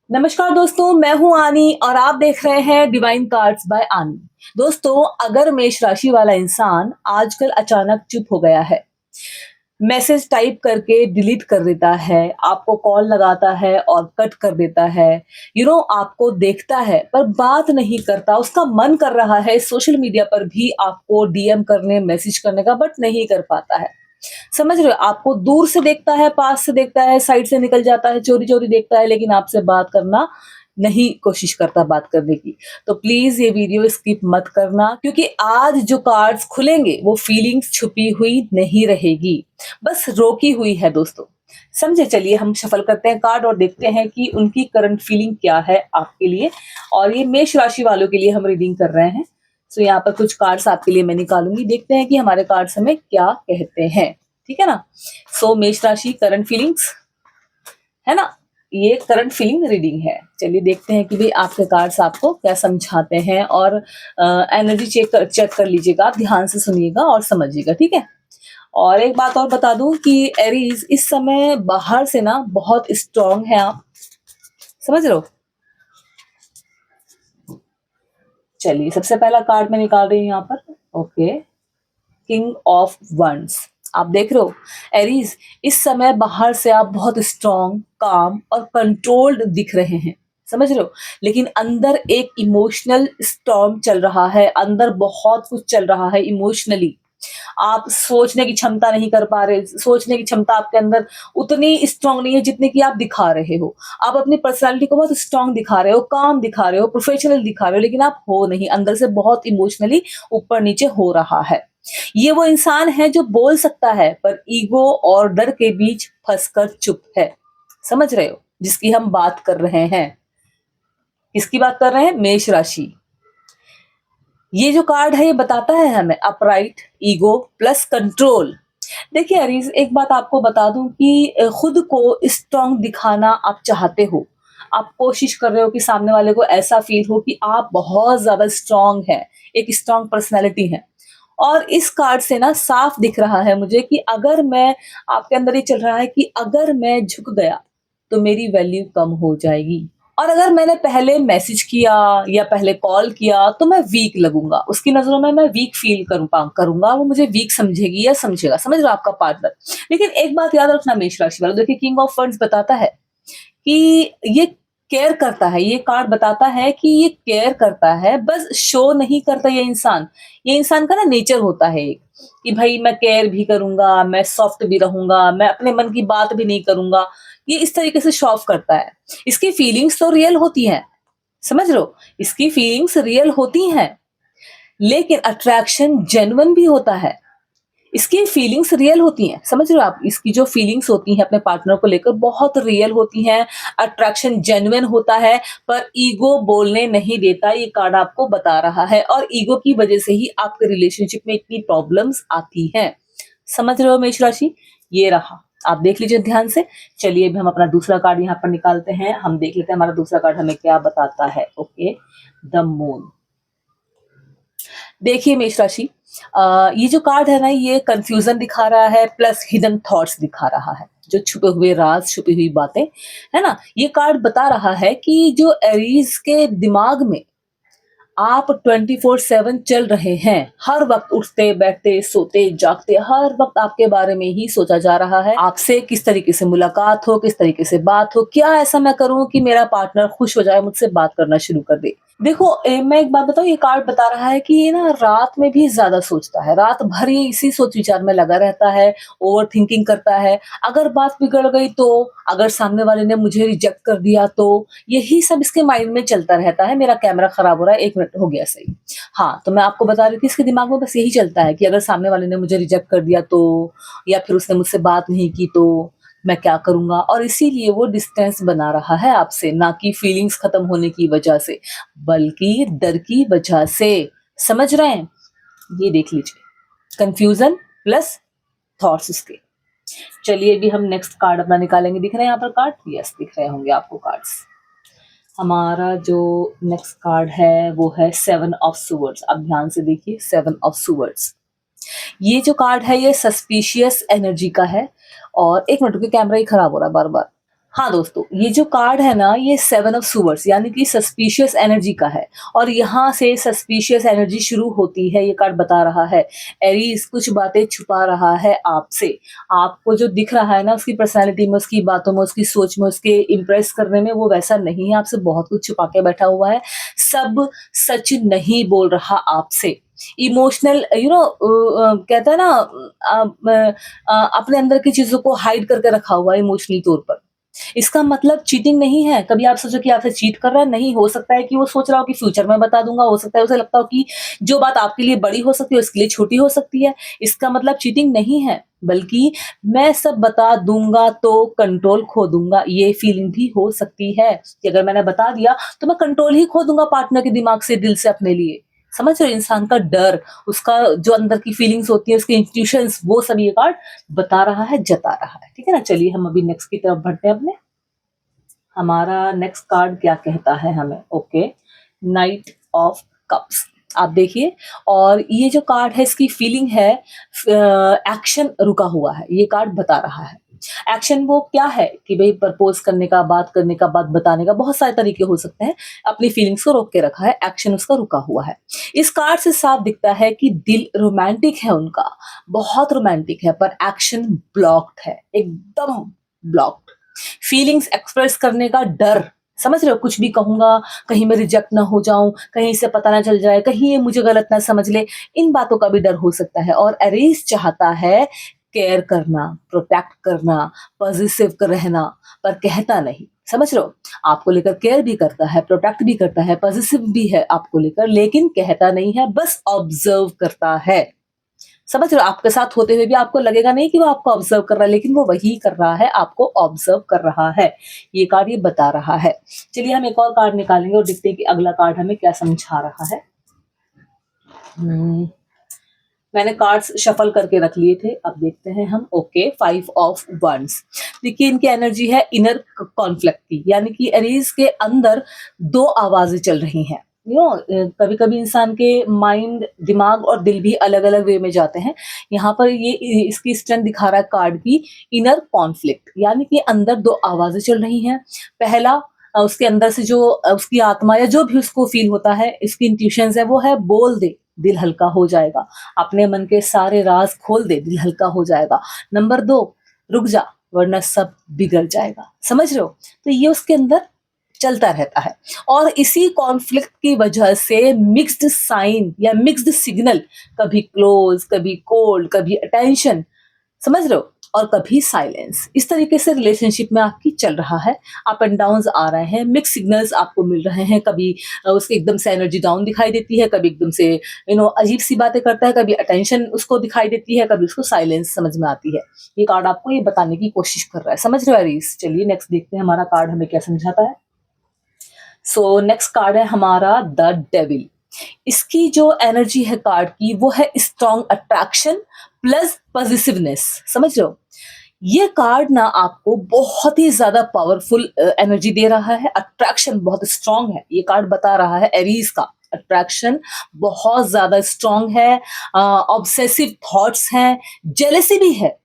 नमस्कार दोस्तों, मैं हूं आनी और आप देख रहे हैं डिवाइन कार्ड्स बाय आनी। दोस्तों, अगर मेष राशि वाला इंसान आजकल अचानक चुप हो गया है, मैसेज टाइप करके डिलीट कर देता है, आपको कॉल लगाता है और कट कर देता है, आपको देखता है पर बात नहीं करता, उसका मन कर रहा है सोशल मीडिया पर भी आपको डीएम करने, मैसेज करने का, बट नहीं कर पाता है। समझ रहे हो? आपको दूर से देखता है, पास से देखता है, साइड से निकल जाता है, चोरी-चोरी देखता है, लेकिन आपसे बात करना नहीं कोशिश करता बात करने की। तो प्लीज़ ये वीडियो स्किप मत करना, क्योंकि आज जो कार्ड्स खुलेंगे वो फीलिंग्स छुपी हुई नहीं रहेगी, बस रोकी हुई है दोस्तों। समझे? चलिए हम शफल करते हैं कार्ड और देखते हैं कि उनकी करंट फीलिंग क्या है आपके लिए, और ये मेष राशि वालों के लिए हम रीडिंग कर रहे हैं। सो यहाँ पर कुछ कार्ड्स आपके लिए मैं निकालूंगी, देखते हैं कि हमारे कार्ड्स हमें क्या कहते हैं। ठीक है ना? सो मेष राशि करंट फीलिंग्स है ना, ये करंट फीलिंग रीडिंग है। चलिए देखते हैं कि भाई आपके कार्ड्स आपको क्या समझाते हैं, और एनर्जी चेक कर लीजिएगा, आप ध्यान से सुनिएगा और समझिएगा। ठीक है? और एक बात और बता दूं कि एरीज इस समय बाहर से ना बहुत स्ट्रांग है आप, समझ रहे हो? चलिए सबसे पहला कार्ड मैं निकाल रही हूँ यहाँ पर। Okay, king of wands. आप देख रहे हो एरीज, इस समय बाहर से आप बहुत स्ट्रांग, काम और कंट्रोल्ड दिख रहे हैं, समझ रहे हो? लेकिन अंदर एक इमोशनल स्टॉर्म चल रहा है, अंदर बहुत कुछ चल रहा है इमोशनली। आप सोचने की क्षमता नहीं कर पा रहे, सोचने की क्षमता आपके अंदर उतनी स्ट्रांग नहीं है जितनी कि आप दिखा रहे हो। आप अपनी पर्सनालिटी को बहुत स्ट्रांग दिखा रहे हो, काम दिखा रहे हो, प्रोफेशनल दिखा रहे हो, लेकिन आप हो नहीं, अंदर से बहुत इमोशनली ऊपर नीचे हो रहा है। ये वो इंसान है जो बोल सकता है पर ईगो और डर के बीच फंसकर चुप है, समझ रहे हो जिसकी हम बात कर रहे हैं? किसकी बात कर रहे हैं? मेष राशि। ये जो कार्ड है ये बताता है हमें अपराइट, ईगो प्लस कंट्रोल। देखिए अरीज, एक बात आपको बता दूं कि खुद को स्ट्रांग दिखाना आप चाहते हो, आप कोशिश कर रहे हो कि सामने वाले को ऐसा फील हो कि आप बहुत ज्यादा स्ट्रांग है, एक स्ट्रांग पर्सनैलिटी है। और इस कार्ड से ना साफ दिख रहा है मुझे कि अगर मैं, आपके अंदर ये चल रहा है कि अगर मैं झुक गया तो मेरी वैल्यू कम हो जाएगी, और अगर मैंने पहले मैसेज किया या पहले कॉल किया तो मैं वीक लगूंगा, उसकी नजरों में मैं वीक फील करूंगा, वो मुझे वीक समझेगी या समझेगा, समझ रहे हो आपका पार्टनर। लेकिन एक बात याद रखना मेष राशि वालों, देखिए किंग ऑफ फंड्स बताता है कि ये केयर करता है, ये कार्ड बताता है कि ये केयर करता है, बस शो नहीं करता। ये इंसान का ना नेचर होता है एक, कि भाई मैं केयर भी करूंगा, मैं सॉफ्ट भी रहूंगा, मैं अपने मन की बात भी नहीं करूंगा, ये इस तरीके से शो ऑफ करता है। इसकी फीलिंग्स तो रियल होती हैं, समझ लो, इसकी फीलिंग्स रियल होती हैं, लेकिन अट्रैक्शन जेन्युइन भी होता है। इसकी फीलिंग्स रियल होती हैं, समझ रहे हो आप? इसकी जो फीलिंग्स होती हैं अपने पार्टनर को लेकर बहुत रियल होती हैं, अट्रैक्शन जेन्युइन होता है, पर ईगो बोलने नहीं देता, ये कार्ड आपको बता रहा है, और ईगो की वजह से ही आपके रिलेशनशिप में इतनी प्रॉब्लम्स आती हैं। समझ रहे हो मेष राशि? ये रहा, आप देख लीजिए ध्यान से। चलिए अभी हम अपना दूसरा कार्ड यहाँ पर निकालते हैं, हम देख लेते हैं हमारा दूसरा कार्ड हमें क्या बताता है। Okay, the moon. देखिए मेष राशि, ये जो कार्ड है ना, ये कंफ्यूजन दिखा रहा है प्लस हिडन थॉट्स दिखा रहा है, जो छुपे हुए राज, छुपी हुई बातें, है ना। ये कार्ड बता रहा है कि जो एरीज के दिमाग में आप 24/7 चल रहे हैं, हर वक्त उठते बैठते सोते जागते हर वक्त आपके बारे में ही सोचा जा रहा है। आपसे किस तरीके से मुलाकात हो, किस तरीके से बात हो, क्या ऐसा मैं करूं कि मेरा पार्टनर खुश हो जाए, मुझसे बात करना शुरू कर दे। देखो मैं एक बात बताऊं, ये कार्ड बता रहा है कि ये ना रात में भी ज्यादा सोचता है, रात भर ये इसी सोच विचार में लगा रहता है, ओवर थिंकिंग करता है। अगर बात बिगड़ गई तो, अगर सामने वाले ने मुझे रिजेक्ट कर दिया तो, यही सब इसके माइंड में चलता रहता है। मेरा कैमरा खराब हो रहा है, 1 मिनट, हो गया सही। हाँ, तो मैं आपको बता रही थी इसके दिमाग में बस यही चलता है कि अगर सामने वाले ने मुझे रिजेक्ट कर दिया तो, या फिर उसने मुझसे बात नहीं की तो मैं क्या करूंगा, और इसीलिए वो डिस्टेंस बना रहा है आपसे, ना कि फीलिंग्स खत्म होने की वजह से, बल्कि डर की वजह से। समझ रहे हैं? ये देख लीजिए, कंफ्यूजन प्लस थॉट्स उसके। चलिए अभी हम नेक्स्ट कार्ड अपना निकालेंगे। दिख रहे हैं यहाँ पर कार्ड? यस, दिख रहे होंगे आपको कार्ड्स। हमारा जो नेक्स्ट कार्ड है वो है 7 ऑफ सूवर्ड्स। अब ध्यान से देखिए, 7 ऑफ सूवर्ड्स। ये जो कार्ड है ये सस्पिशियस एनर्जी का है। और 1 मिनट, के कैमरा ही खराब हो रहा है बार बार। हाँ दोस्तों, ये जो कार्ड है ना, ये 7 ऑफ सूवर्स यानी कि सस्पिशियस एनर्जी का है और यहाँ से सस्पिशियस एनर्जी शुरू होती है। ये कार्ड बता रहा है एरीज कुछ बातें छुपा रहा है आपसे। आपको जो दिख रहा है ना, उसकी पर्सनैलिटी में, उसकी बातों में, उसकी सोच में, उसके इम्प्रेस करने में, वो वैसा नहीं है। आपसे बहुत कुछ छुपा के बैठा हुआ है। सब सच नहीं बोल रहा आपसे। इमोशनल कहता है ना, अपने अंदर की चीजों को हाइड करके रखा हुआ है इमोशनली तौर पर। इसका मतलब चीटिंग नहीं है। कभी आप सोचो कि आपसे चीट कर रहा है, नहीं। हो सकता है कि वो सोच रहा हो कि फ्यूचर में बता दूंगा, हो सकता है उसे लगता हो कि जो बात आपके लिए बड़ी हो सकती है उसके लिए छोटी हो सकती है। इसका मतलब चीटिंग नहीं है, बल्कि मैं सब बता दूंगा तो कंट्रोल खो दूंगा, ये फीलिंग भी हो सकती है कि अगर मैंने बता दिया तो मैं कंट्रोल ही खो दूंगा पार्टनर के दिमाग से, दिल से, अपने लिए। समझ रहे हो? इंसान का डर, उसका जो अंदर की फीलिंग्स होती है, उसके इंट्यूशंस, वो सब ये कार्ड बता रहा है, जता रहा है। ठीक है ना? चलिए हम अभी नेक्स्ट की तरफ बढ़ते हैं अपने। हमारा नेक्स्ट कार्ड क्या कहता है हमें? Okay, night of cups. आप देखिए, और ये जो कार्ड है इसकी फीलिंग है एक्शन रुका हुआ है। ये कार्ड बता रहा है एक्शन वो क्या है कि भाई प्रपोज करने का, बात करने का, बात बताने का, बहुत सारे तरीके हो सकते हैं। अपनी फीलिंग्स को रोक के रखा है, एक्शन उसका रुका हुआ है। इस कार्ड से साफ दिखता है कि दिल रोमांटिक है उनका, बहुत रोमांटिक है, पर एक्शन ब्लॉक्ड है, एकदम ब्लॉक्ड। फीलिंग्स एक्सप्रेस करने का डर, समझ रहे हो? कुछ भी कहूंगा, कहीं मैं रिजेक्ट ना हो जाऊं, कहीं इसे पता ना चल जाए, कहीं ये मुझे गलत ना समझ ले, इन बातों का भी डर हो सकता है। और एरीज चाहता है केयर करना, प्रोटेक्ट करना, पॉजिटिव रहना, पर कहता नहीं। समझ रहे हो? आपको लेकर केयर भी करता है, प्रोटेक्ट भी करता है, पॉजिटिव भी है आपको लेकर, लेकिन कहता नहीं है, बस ऑब्जर्व करता है। समझ रहे हो? आपके साथ होते हुए भी आपको लगेगा नहीं कि वो आपको ऑब्जर्व कर रहा है, लेकिन वो वही कर रहा है, आपको ऑब्जर्व कर रहा है। ये कार्ड ये बता रहा है। चलिए हम एक और कार्ड निकालेंगे और देखते हैं कि अगला कार्ड हमें क्या समझा रहा है। मैंने कार्ड्स शफल करके रख लिए थे, अब देखते हैं हम। Okay, 5 of once. देखिए इनकी एनर्जी है इनर कॉन्फ्लिक्ट की, यानी कि एरीज के अंदर दो आवाजें चल रही हैं। कभी कभी इंसान के माइंड, दिमाग और दिल भी अलग अलग वे में जाते हैं। यहाँ पर ये इसकी स्ट्रेंथ दिखा रहा है कार्ड की, इनर कॉन्फ्लिक्ट, यानी कि अंदर दो आवाजें चल रही हैं। पहला, उसके अंदर से जो उसकी आत्मा या जो भी उसको फील होता है, इसकी इंट्यूशंस है, वो है बोल दे, दिल हल्का हो जाएगा। अपने मन के सारे राज खोल दे, दिल हल्का हो जाएगा। नंबर 2, रुक जा वरना सब बिगड़ जाएगा। समझ रहे हो? तो ये उसके अंदर चलता रहता है, और इसी कॉन्फ्लिक्ट की वजह से मिक्स्ड साइन या मिक्स्ड सिग्नल, कभी क्लोज, कभी कोल्ड, कभी अटेंशन, समझ रहे हो, और कभी साइलेंस, इस तरीके से रिलेशनशिप में आपकी चल रहा है। अप एंड डाउन आ रहे हैं, मिक्स सिग्नल्स आपको मिल रहे हैं। कभी उसकी एकदम से एनर्जी डाउन दिखाई देती है, कभी एकदम से अजीब सी बातें करता है, कभी अटेंशन उसको दिखाई देती है, कभी उसको साइलेंस समझ में आती है। ये कार्ड आपको ये बताने की कोशिश कर रहा है। समझ रहे हो एरीज? चलिए नेक्स्ट देखते हैं हमारा कार्ड हमें क्या समझाता है। सो नेक्स्ट कार्ड है हमारा द डेविल। इसकी जो एनर्जी है कार्ड की, वो है स्ट्रॉन्ग अट्रैक्शन प्लस पॉजिटिवनेस। समझ रहे हो? ये कार्ड ना आपको बहुत ही ज्यादा पावरफुल एनर्जी दे रहा है। अट्रैक्शन बहुत स्ट्रांग है, ये कार्ड बता रहा है एरीज का। अट्रैक्शन बहुत ज्यादा स्ट्रांग है, ऑब्सेसिव थॉट्स हैं, जेलेसी भी है।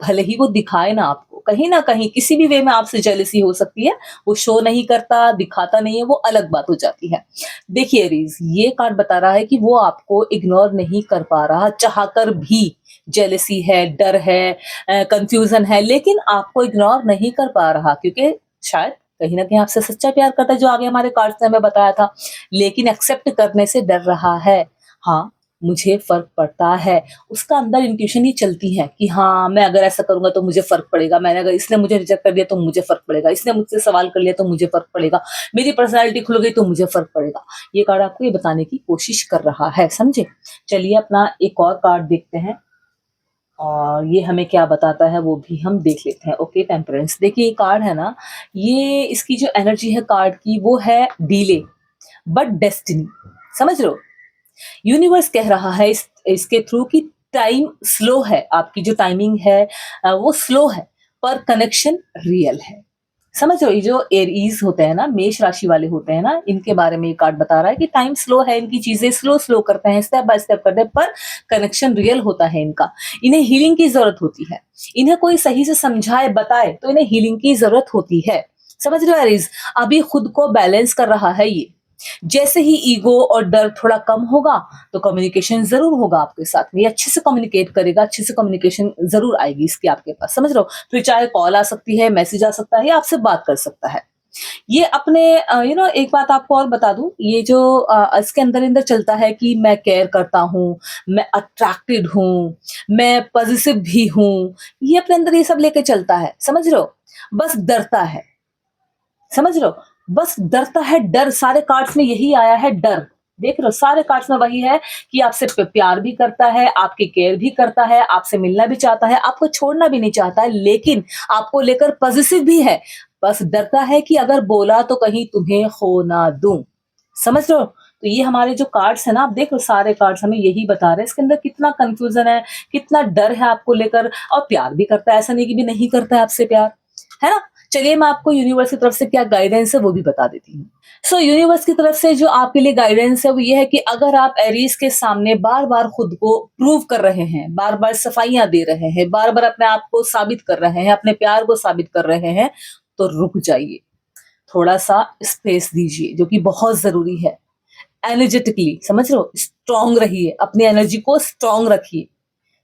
भले ही वो दिखाए ना आपको, कहीं ना कहीं किसी भी वे में आपसे जेलसी हो सकती है। वो शो नहीं करता, दिखाता नहीं है, वो अलग बात हो जाती है। देखिए एरीज, ये कार्ड बता रहा है कि वो आपको इग्नोर नहीं कर पा रहा, चाहकर भी। जेलसी है, डर है, कंफ्यूजन है, लेकिन आपको इग्नोर नहीं कर पा रहा, क्योंकि शायद कहीं ना कहीं आपसे सच्चा प्यार करता है, जो आगे हमारे कार्ड ने हमें बताया था, लेकिन एक्सेप्ट करने से डर रहा है। हाँ, मुझे फर्क पड़ता है, उसका अंदर इंट्यूशन ही चलती है कि हाँ, मैं अगर ऐसा करूंगा तो मुझे फर्क पड़ेगा, मैंने अगर इसने मुझे रिजेक्ट कर दिया तो मुझे फर्क पड़ेगा, इसने मुझसे सवाल कर लिया तो मुझे फर्क पड़ेगा, मेरी पर्सनैलिटी खुल गई तो मुझे फर्क पड़ेगा। ये कार्ड आपको ये बताने की कोशिश कर रहा है, समझे? चलिए अपना एक और कार्ड देखते हैं, और ये हमें क्या बताता है वो भी हम देख लेते हैं। Okay, temperance. देखिए ये कार्ड है ना, ये इसकी जो एनर्जी है कार्ड की, वो है डिले बट डेस्टिनी। समझ रहे हो? यूनिवर्स कह रहा है इसके थ्रू कि टाइम स्लो है, आपकी जो टाइमिंग है वो स्लो है, पर कनेक्शन रियल है। समझ रहे हो, ये जो एरीज होते हैं ना, मेष राशि वाले होते हैं ना, इनके बारे में ये कार्ड बता रहा है कि टाइम स्लो है, इनकी चीजें स्लो स्लो करते हैं, स्टेप बाय स्टेप करते हैं, पर कनेक्शन रियल होता है इनका। इन्हें हीलिंग की जरूरत होती है, इन्हें कोई सही से समझाए बताए तो इन्हें हीलिंग की जरूरत होती है। समझ रहे हो एरीज, अभी खुद को बैलेंस कर रहा है ये। जैसे ही ईगो और डर थोड़ा कम होगा तो कम्युनिकेशन जरूर होगा आपके साथ में, ये अच्छे से कम्युनिकेट करेगा, अच्छे से कम्युनिकेशन जरूर आएगी इसकी आपके पास। समझ रहे हो, फिर चाहे कॉल आ सकती है, मैसेज आ सकता है, या आपसे बात कर सकता है। ये अपने एक बात आपको और बता दूं, ये जो इसके अंदर अंदर चलता है कि मैं केयर करता हूँ, मैं अट्रैक्टेड हूँ, मैं पॉजिटिव भी हूँ, ये अपने अंदर ये सब लेके चलता है। समझ रहे हो, बस डरता है। समझ रहे हो, बस डरता है। डर सारे कार्ड्स में यही आया है, डर। देख रहे हो, सारे कार्ड्स में वही है कि आपसे प्यार भी करता है, आपकी केयर भी करता है, आपसे मिलना भी चाहता है, आपको छोड़ना भी नहीं चाहता है, लेकिन आपको लेकर पॉजिटिव भी है। बस डरता है कि अगर बोला तो कहीं तुम्हें खो ना दूं। समझ रहे हो, तो ये हमारे जो कार्ड्स है ना, आप देख लो सारे कार्ड्स हमें यही बता रहे हैं। इसके अंदर कितना कंफ्यूजन है, कितना डर है आपको लेकर, और प्यार भी करता है, ऐसा नहीं कि भी नहीं करता है आपसे प्यार, है ना। चलिए मैं आपको यूनिवर्स की तरफ से क्या गाइडेंस है वो भी बता देती हूँ। सो यूनिवर्स की तरफ से जो आपके लिए गाइडेंस है वो ये है कि अगर आप एरीज के सामने बार बार खुद को प्रूव कर रहे हैं, बार बार सफाइयां दे रहे हैं, बार बार अपने आप को साबित कर रहे हैं, अपने प्यार को साबित कर रहे हैं, तो रुक जाइए, थोड़ा सा स्पेस दीजिए, जो कि बहुत जरूरी है। एनर्जेटिकली, समझ रहे हो, स्ट्रांग रहिए, अपनी एनर्जी को स्ट्रांग रखिए,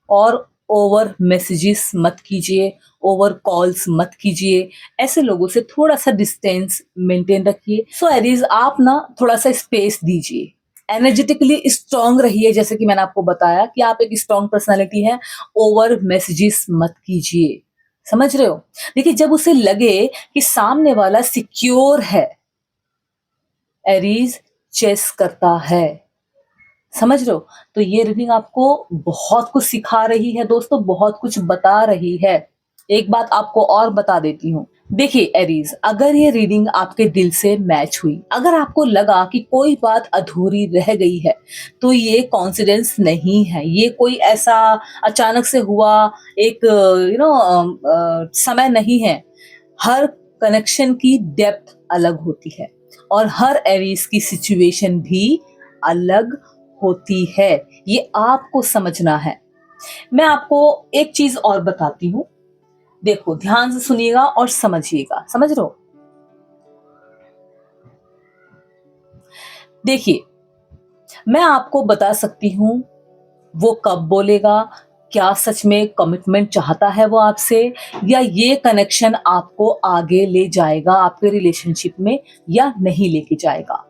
और ओवर मैसेजेस मत कीजिए, ओवर कॉल्स मत कीजिए, ऐसे लोगों से थोड़ा सा डिस्टेंस मेंटेन रखिए। सो एरीज, आप ना थोड़ा सा स्पेस दीजिए, एनर्जेटिकली स्ट्रांग रहिए, जैसे कि मैंने आपको बताया कि आप एक स्ट्रांग पर्सनालिटी है। ओवर मैसेजेस मत कीजिए। समझ रहे हो, देखिए जब उसे लगे कि सामने वाला सिक्योर है, एरीज चेस करता है। समझ रहे हो, तो ये रीडिंग आपको बहुत कुछ सिखा रही है दोस्तों, बहुत कुछ बता रही है। एक बात आपको और बता देती हूँ, देखिए एरीज, अगर ये रीडिंग आपके दिल से मैच हुई, अगर आपको लगा कि कोई बात अधूरी रह गई है, तो ये कॉन्सिडेंस नहीं है, ये कोई ऐसा अचानक से हुआ एक समय नहीं है। हर कनेक्शन की डेप्थ अलग होती है, और हर एरीज की सिचुएशन भी अलग होती है, ये आपको समझना है। मैं आपको एक चीज और बताती हूँ, देखो ध्यान से सुनिएगा और समझिएगा। समझ रहे हो, देखिए मैं आपको बता सकती हूँ वो कब बोलेगा, क्या सच में कमिटमेंट चाहता है वो आपसे, या ये कनेक्शन आपको आगे ले जाएगा आपके रिलेशनशिप में, या नहीं लेके जाएगा।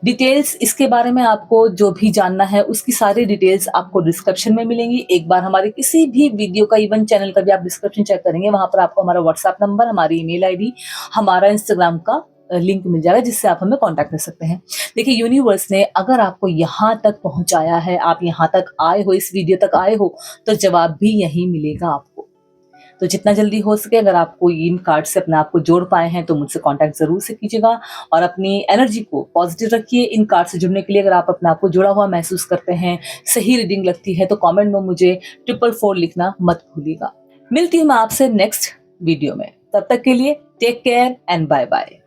डिटेल्स इसके बारे में आपको जो भी जानना है, उसकी सारी डिटेल्स आपको डिस्क्रिप्शन में मिलेंगी। एक बार हमारे किसी भी वीडियो का, इवन चैनल का भी आप डिस्क्रिप्शन चेक करेंगे, वहां पर आपको हमारा व्हाट्सएप नंबर, हमारी ईमेल आईडी, हमारा इंस्टाग्राम का लिंक मिल जाएगा, जिससे आप हमें कांटेक्ट कर सकते हैं। देखिए यूनिवर्स ने अगर आपको यहाँ तक पहुंचाया है, आप यहाँ तक आए हो, इस वीडियो तक आए हो, तो जवाब भी यही मिलेगा आपको। तो जितना जल्दी हो सके, अगर आपको इन कार्ड से अपने आप को जोड़ पाए हैं तो मुझसे कांटेक्ट जरूर से कीजिएगा, और अपनी एनर्जी को पॉजिटिव रखिए। इन कार्ड से जुड़ने के लिए अगर आप अपने आप को जुड़ा हुआ महसूस करते हैं, सही रीडिंग लगती है, तो कमेंट में मुझे 444 लिखना मत भूलिएगा। मिलती हूँ मैं आपसे नेक्स्ट वीडियो में, तब तक के लिए take care and bye bye.